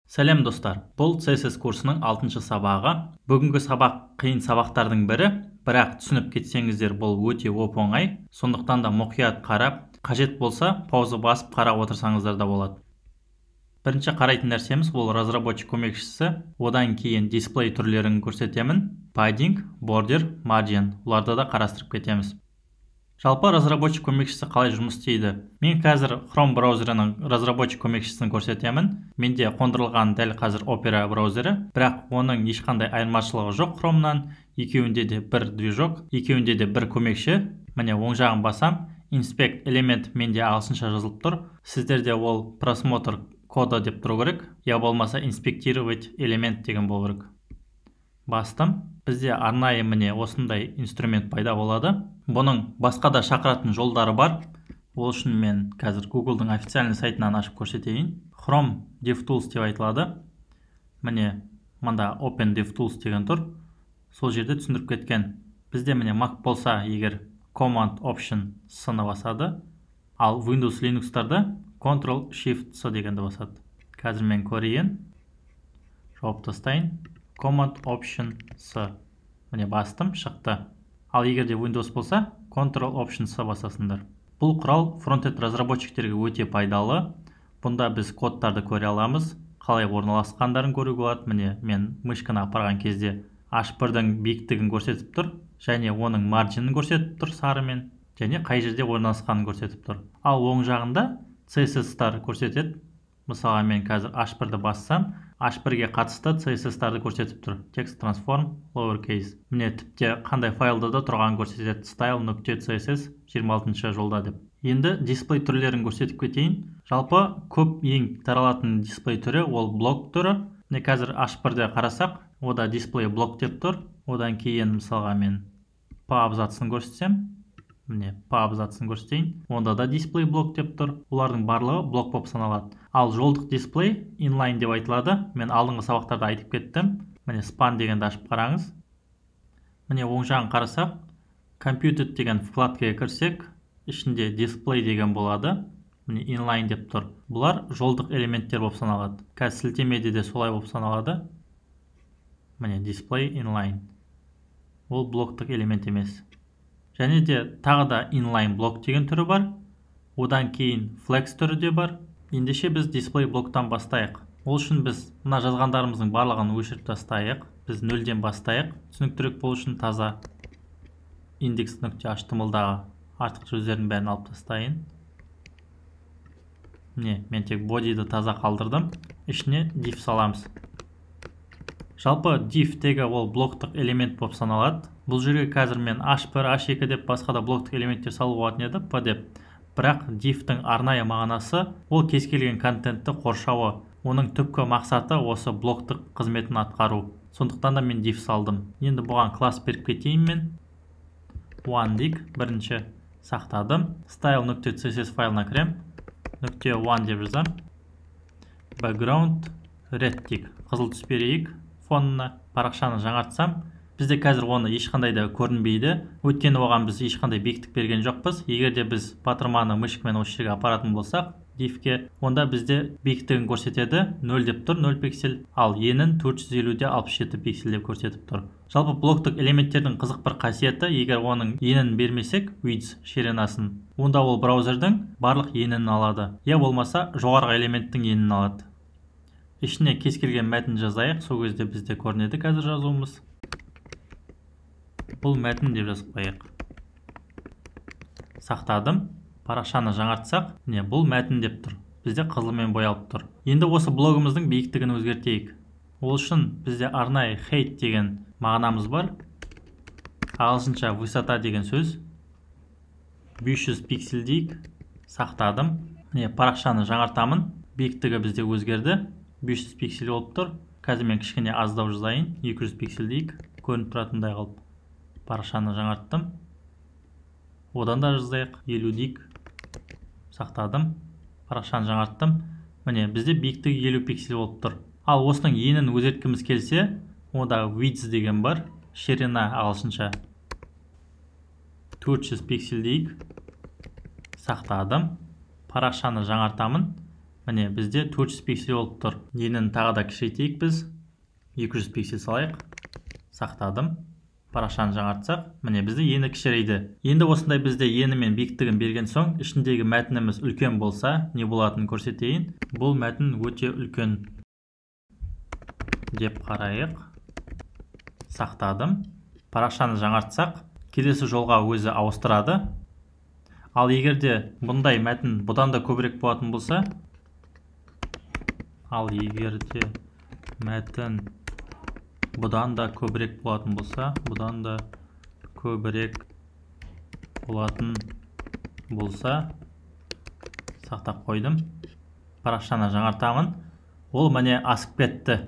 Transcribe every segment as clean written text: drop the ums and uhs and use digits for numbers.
Сәлем достар, бұл CSS курсының 6-шы сабағы. Бүгінгі сабақ қиын сабақтардың бірі, бірақ түсініп кетсеңіздер бұл өте оп-оңай. Сондықтан да мұқият қарап, қажет болса пауза басып қарап отырсаңыздар да болады. Бірінші қарайтын нәрсеміз бұл разработчик көмекшісі. Одан кейін дисплей түрлерін көрсетемін. Padding, border, margin. Оларды да қарастырып кетеміз. Жалпы разработчик көмекшісі қалай жұмыс істейді? Мен қазір Chrome браузерінің разработчик көмекшісін көрсетемін. Менде қондырылған дәл қазір Opera браузері, бірақ оның ешқандай айырмашылығы жоқ Chrome'нан. Екеуінде де бір движок, екеуінде де бір көмекші. Міне оң жағын басам, Inspect Element менде ағылшынша жазылып тұр. Сіздерде ол просмотр кода деп тұру керек, я болмаса инспектировать элемент деген болу керек. Бастым. Бізде арнайы міне осындай инструмент пайда болады. Бұның басқа да шақыратын жолдары бар. Ол үшін мен қазір Google-дың официальный сайтынан ашып көрсетейін. Chrome DevTools деп айтылады. Міне мында Open DevTools деген тұр. Сол жерде түсіндіріп кеткен. Бізде міне Mac болса, егер Command Option S-ны басады, ал Windows Linux-тарда Ctrl Shift S дегенді басады. Қазір мен көрейін. Жауып тастайын. Command Option S. Міне бастым, шықты. Ал егер де Windows болса, Ctrl Option S басасыңдар. Бұл құрал фронтенд разработчиктерге өте пайдалы. Бұнда біз кодтарды көре аламыз, қалай орналасқандарын көруге болады. Міне мен мышканы апарған кезде H1-дің биіктігін көрсетіп тұр, және оның маржинін көрсетіп тұр сарымен, және қай жерде орналасқанын көрсетіп тұр. Ал оң жағында CSS-тар көрсетеді. Мысалға мен қазір H1-ді бассам, H1-ге қатысты CSS-тарды көрсетіп тұр. Text transform lowercase. Міне тіпте қандай файлда да тұрғанын көрсетеді. style.css 26-шы жолда деп. Енді дисплей түрлерін көрсетіп кетейін. Жалпы көп ең таралатын дисплей түрі ол блок түрі. Міне қазір H1-де қарасақ, ода дисплей блок деп тұр. Одан кейін мысалға мен па абзацын көрсетсем, міне па абзацын көрсетейін. Онда да дисплей блок деп тұр. Олардың барлығы блок болып саналады. Ал жолдық дисплей inline деп айтылады. Мен алдыңғы сабақтарда айтып кеттім. Міне span дегенді ашып қараңыз. Міне оң жағын қарасақ, computed деген вкладкаға кірсек, ішінде display деген болады. Міне inline деп тұр. Бұлар жолдық элементтер болып саналады. Қазір сілтемеде де солай болып саналады. Міне display inline. Ол блоктық элемент емес. Және де тағы да inline блок деген түрі бар. Одан кейін flex түрі де бар. Ендеше біз display блоктан бастайық. Ол үшін біз мына жазғандарымыздың барлығын өшіріп тастайық. Біз нөлден бастайық. Түсініктірек болу үшін таза index.html-дағы артық сөздердің бәрін алып тастайын. Міне, мен тек body'ді таза қалдырдым. Ішіне div саламыз. Жалпы div тегі ол блоктық элемент болып саналады. Бұл жерге қазір мен H1, H2 деп басқа да блоктық элементтер салуға болатын еді, P деп. Бірақ div-тің арнайы мағынасы ол кез келген контентті қоршауы. Оның түпкі мақсаты осы блоктық қызметін атқару. Сондықтан да мен div салдым. Енді бұған класс беріп кетейін мен. OneDig бірінші сақтадым. Style.css файлына кірем. .1 деп жазам. Background red-тиг. Қызыл түс берейік. Фонына парақшаны жаңартсам, бізде қазір оны ешқандай да көрінбейді. Өйткені оған біз ешқандай биіктік берген жоқпыз. Егер де біз батырманы мышкамен осы жерге апаратын болсақ, div-ке, онда бізде биіктігін көрсетеді 0 деп тұр, 0 пиксель, ал енін 450-де 67 пиксель деп көрсетіп тұр. Жалпы блоктық элементтердің қызық бір қасиеті, егер оның енін бермесек, width ширинасын, онда ол браузердің барлық енін алады. Я болмаса жоғарғы элементтің енін алады. Ішіне кез келген мәтін жазайық, сол кезде бізде көрінеді қазір жазуымыз. Бұл мәтін деп жазып қояйық. Сақтадым. Парақшаны жаңартсақ, міне бұл мәтін деп тұр. Бізде қызылмен боялып тұр. Енді осы блогымыздың биіктігін өзгертейік. Ол үшін бізде арнайы height деген мағынамыз бар. Ағылшынша высота деген сөз. 500 пиксель дейік. Сақтадым. Міне парақшаны жаңартамын. Биіктігі бізде өзгерді. 500 пиксель болып тұр. Қазір мен кішкене аздау жазайын. 200 пиксель дейік. Көрініп тұратындай қалып. Парақшаны жаңарттым. Одан да жазайық. 50 дейік. Сақтадым. Парақшаны жаңарттым. Міне бізде биіктігі 50 пиксель болып тұр. Ал осының енін өзгерткіміз келсе, онда width деген бар. Ширина ағылшынша 400 пиксель дейік. Сақтадым. Парақшаны жаңартамын. міне бізде 400 пиксель болып тұр. Енін тағы да кішірейтейік біз. 200 пиксель салайық. Сақтадым. Парақшаны жаңартсақ, міне бізде ені кішірейді. Енді осындай бізде ені мен биіктігін берген соң, ішіндегі мәтініміз үлкен болса, не болатынын көрсетейін. Бұл мәтін өте үлкен деп қарайық. Сақтадым. Парақшаны жаңартсақ, келесі жолға өзі ауыстырады. Ал егерде бұндай мәтін бұдан да көбірек болатын болса, бұдан да көбірек болатын болса, сақтап қойдым. Парақшаны жаңартамын. Ол міне асып кетті.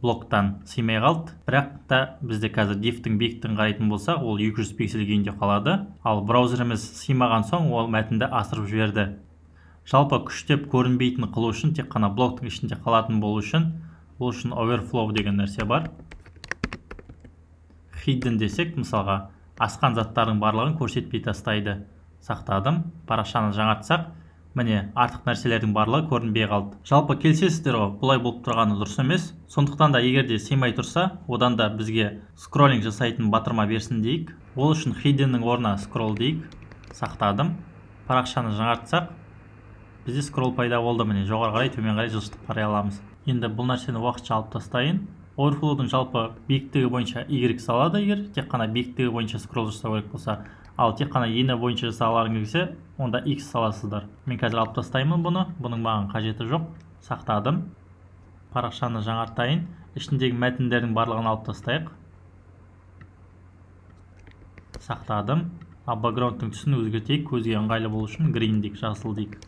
Блоктан сыймай қалды. Бірақ та бізде қазір дифтің биіктігін қарайтын болса, ол 200 пиксель күйінде қалады. Ал браузеріміз сыймаған соң ол мәтінді асырып жіберді. Жалпы күштеп көрінбейтін қылу үшін, тек қана блоктың ішінде қалатын болу үшін, бұл үшін overflow деген нәрсе бар. Hidden десек, мысалға, асқан заттардың барлығын көрсетпей тастайды. Сақтадым. Парақшаны жаңартсақ, міне артық нәрселердің барлығы көрінбей қалды. Жалпы келісесіздер ғой, бұлай болып тұрғаны дұрыс емес. Сондықтан да егерде сыймай тұрса, одан да бізге скроллинг жасайтын батырма берсін дейік. Ол үшін hiddenнің орнына scroll дейік. Сақтадым. Парақшаны жаңартсақ, бізде scroll пайда болды. Міне жоғары қарай, төмен қарай жылжытып қарай аламыз. Енді бұл нәрсені уақытша алып тастайын. Overflow'дың жалпы биіктігі бойынша Y салады, егер тек қана биіктігі бойынша scroll жасау керек болса. Ал тек қана ені бойынша жасағыларың келсе, онда X саласыздар. Мен қазір алып тастаймын бұны. Бұның маған қажеті жоқ. Сақтадым. Парақшаны жаңартайын. Ішіндегі мәтіндердің барлығын алып тастайық. Сақтадым. Ал background'тың түсін өзгертейік. Көзге ыңғайлы болу үшін green дейік, жасыл дейік.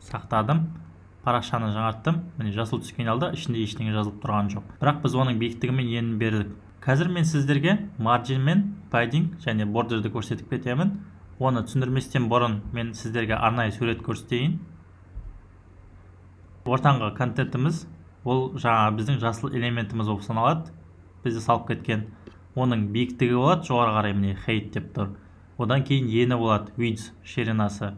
Сақтадым. Парақшаны жаңарттым. Міне жасыл түскен алда ішінде ештеңе жазылып тұрған жоқ. Бірақ біз оның биіктігі мен енін бердік. Қазір мен сіздерге margin мен padding және borderді көрсетіп кетемін. Оны түсіндірместен бұрын мен сіздерге арнайы сурет көрсетейін. Ортаңғы контентіміз ол жаңа біздің жасыл элементіміз болып саналады. Бізді салып кеткен. Оның биіктігі болады, жоғары қарай міне height деп тұр. Одан кейін ені болады, width ширинасы.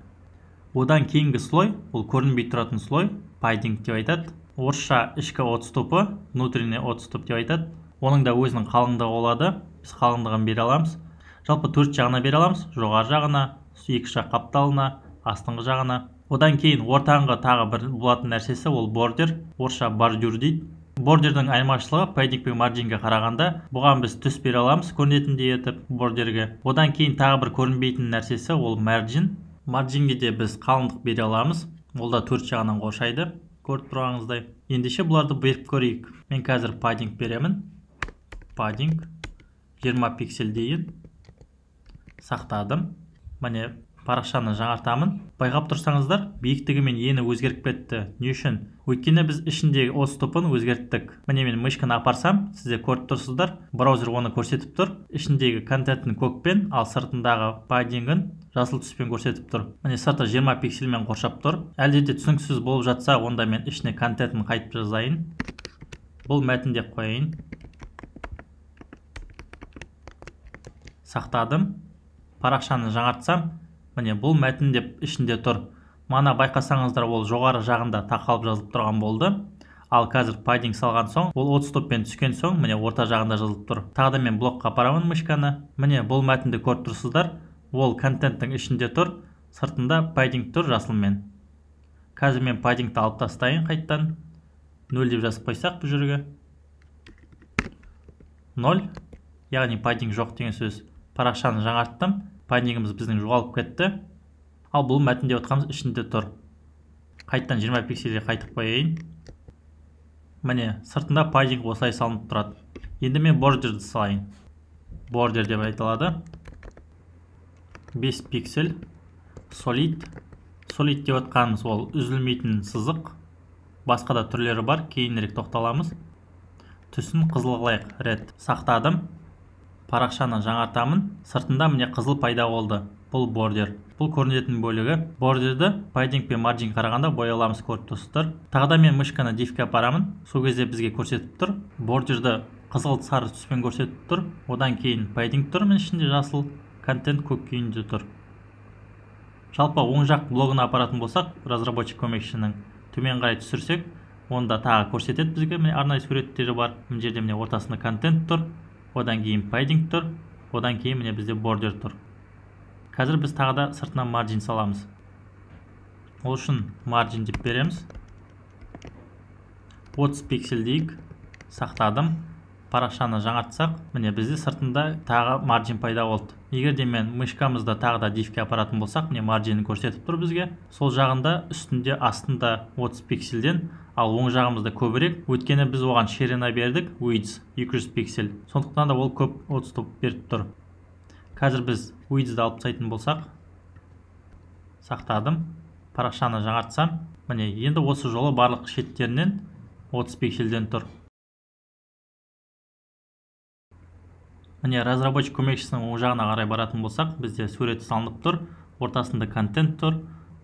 Одан кейінгі слой, ол көрінбей тұратын слой, padding деп айтады. Орысша ішкі отступы, внутренний отступ деп айтады. Оның да өзінің қалыңдығы болады. Біз қалыңдығын бере аламыз. Жалпы 4 жағына бере аламыз. Жоғары жағына, екі жақ қапталына, астыңғы жағына. Одан кейін ортаңғы тағы бір болатын нәрсесі ол border. Орысша бордюр дейді. Бордердің айырмашылығы padding пен marginге қарағанда, бұған біз түс бере аламыз көрінетіндей етіп бордерге. Одан кейін тағы бір көрінбейтін нәрсесі ол margin. Marginге де біз қалыңдық бере аламыз. Ол да 4 жағынан қоршайды. Көріп тұрғаныңыздай. Ендеше бұларды беріп көрейік. Мен қазір padding беремін. Padding 20 пиксель дейін. Сақтадым. Міне парақшаны жаңартамын. Байқап тұрсаңыздар, биіктігі мен ені өзгеріп кетті. Не үшін? Өйткені біз ішіндегі отступын өзгерттік. Міне мен мышканы апарсам, сізде көріп тұрсыздар, браузер оны көрсетіп тұр. Ішіндегі контентін көкпен, ал сыртындағы paddingін жасыл түспен көрсетіп тұр. Міне сырты 20 пиксельмен қоршап тұр. Әлде де түсініксіз болып жатса, онда мен ішіне контентін қайтып жазайын. Бұл мәтін деп қояйын. Сақтадым. Парақшаны жаңартсам, міне бұл мәтін деп ішінде тұр. Мана байқасаңыздар, ол жоғары жағында тақалып жазылып тұрған болды. Ал қазір padding салған соң, ол отстоппен түскен соң, міне орта жағында жазылып тұр. Тағы да мен блокқа апарамын мышканы. Міне бұл мәтінді көріп тұрсыздар. Ол контенттің ішінде тұр, сыртында padding тұр жасылмен. Қазір мен paddingті алып тастайын қайттан. 0 деп жазып қойсақ бұл жерге. 0, яғни padding жоқ деген сөз. Парақшаны жаңарттым. Paddingіміз біздің жоғалып кетті. Ал бұл мәтінде отқанымыз ішінде тұр. Қайттан 20 пиксельге қайтып қояйын. Міне сыртында padding осылай салынып тұрады. Енді мен borderді салайын. Border деп айтылады. 5 пиксель. Solid. Solid деп отқанымыз ол үзілмейтін сызық. Басқа да түрлері бар. Кейінірек тоқталамыз. Түсін қызыл қылайық. Red. Сақтадым. Парақшаны жаңартамын. Сыртында міне қызыл пайда болды. Бұл border. Бұл көрінетін бөлігі. Borderді padding пен margin қарағанда бояламыз көріп тұрсыздар. Тағы да мен мышканы diffке апарамын. Сол кезде бізге көрсетіп тұр. Borderді қызыл сары түспен көрсетіп тұр. Одан кейін padding тұр, мен ішінде жасыл, контент көк күйінде тұр. Жалпы оң жақ блогына апаратын болсақ, разработчик көмекшінің төмен қарай түсірсек, онда тағы көрсетеді бізге. Міне арнайы суреттері бар. Мына жерде міне ортасында контент тұр, одан кейін padding тұр, одан кейін міне бізде border тұр. Қазір біз тағы да сыртынан margin саламыз. Ол үшін margin деп береміз. 30 пиксель дейік. Сақтадым. Парақшаны жаңартсақ, міне бізде сыртында тағы margin пайда болды. Егер де мен мышкамызда тағы да diff'ке апаратын болсақ, міне margin'і көрсетіп тұр бізге. Сол жағында, үстінде, астында 30 пиксельден, ал оң жағымызда көбірек. Өткені біз оған ширина бердік, width 200 пиксель. Сондықтан да ол көп 30 беріп тұр. Қазір біз width'ді алып тастайтын болсақ, сақтадым. Парақшаны жаңартсам, міне енді осы жолы барлық шеттерінен 30 пиксельден тұр. Міне разработчик көмекшісінің оң жағына қарай баратын болсақ, бізде сурет салынып тұр, ортасында контент тұр,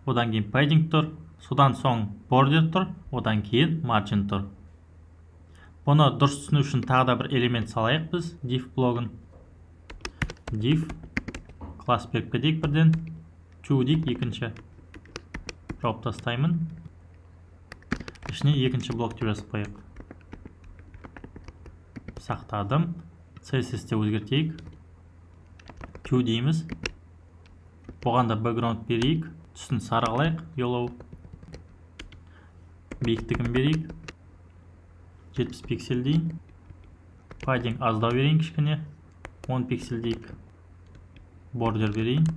одан кейін padding тұр, содан соң border тұр, одан кейін margin тұр. Бұны дұрыс түсіну үшін тағы да бір элемент салайық біз, div блогын. Div класс беріп кетейік бірден, to дейік екінші. Жауып тастаймын. Ішіне екінші блок деп жазып қояйық. Сақтадым. CSS'те өзгертейік. To дейміз. Бұған да background берейік. Түсін сарғылайық. Yellow. Биіктігін берейік. 70 пиксель дейін. Padding аздау берейін кішкене. 10 пиксель дейік. Border берейін.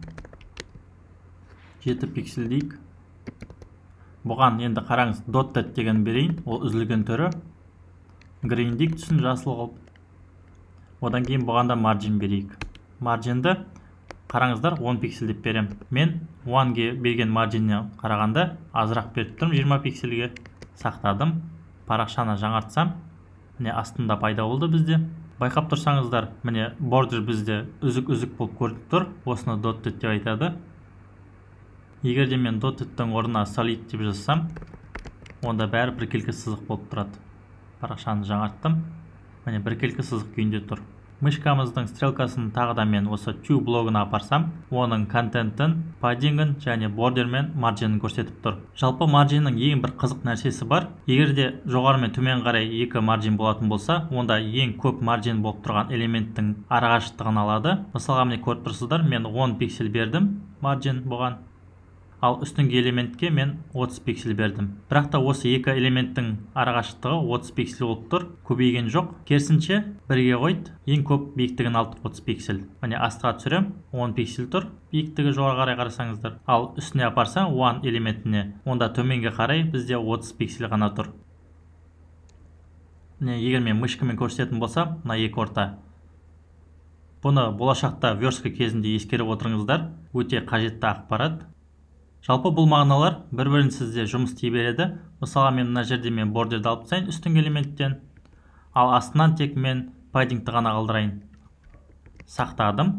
7 пиксель дейік. Бұған енді қараңыз dotted деген берейін. Ол үзілген түрі. Green дейік, түсін жасыл қылып. Одан кейін бұғанда margin берейік. Margin'ді қараңыздар 10 пиксель деп берем. Мен 1-ге берген margin'не қарағанда азырақ беріп тұрмын 20 пиксельге. Сақтадым. Парақшаны жаңартсам, міне астында пайда болды бізде. Байқап тұрсаңыздар, міне border бізде үзік-үзік болып көрініп тұр. Осыны dotted деп айтады. Егер де мен dotted-тің орнына solid деп жазсам, онда бәрі біркелкі сызық болып тұрады. Парақшаны жаңарттым. Міне біркелкі сызық күйінде тұр. Мышкамыздың стрелкасын тағы да мен осы to блогына апарсам, оның контентін, padding'ін және border мен margin'ін көрсетіп тұр. Жалпы margin'ның ең бір қызық нәрсесі бар. Егер де жоғары мен төмен қарай екі margin болатын болса, онда ең көп margin болып тұрған элементтің арақашықтығын алады. Мысалға міне көріп тұрсыздар, мен 10 пиксель бердім margin бұған. Ал үстіңгі элементке мен 30 пиксель бердім. Бірақ та осы екі элементтің арақашықтығы 30 пиксель болып тұр, көбейген жоқ. Керісінше бірге қойды, ең көп биіктігін алды 30 пиксель. Міне астыға түсірем, 10 пиксель тұр, биіктігі жоғары қарай қарасаңыздар. Ал үстіне апарсаң 1 элементіне, онда төменге қарай бізде 30 пиксель ғана тұр. Егер мен мышкамен көрсететін болсам, мына екі орта. Бұны болашақта верстка кезінде ескеріп отырыңыздар, өте қажетті ақпарат. Жалпы бұл мағыналар бір-бірін сізде жұмыс істей береді. Мысалға мен мына жерде мен бордерді алып тастайын үстіңгі элементтен, ал астынан тек мен padding'ті ғана қалдырайын. Сақтадым.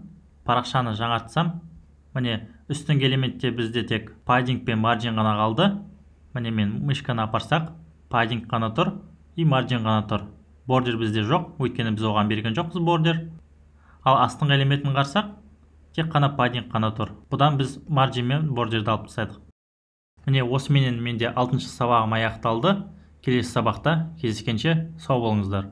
Парақшаны жаңартсам, міне үстіңгі элементте бізде тек padding пен margin ғана қалды. Міне мен мышканы апарсақ, padding ғана тұр, и margin ғана тұр. Border бізде жоқ, өйткені біз оған берген жоқпыз border. Ал астыңғы элементін қарсақ, тек қана padding қана тұр. Бұдан біз margin мен borderді алып тастадық. Міне осыменен менде 6-шы сабағым аяқталды. Келесі сабақта кездескенше сау болыңыздар.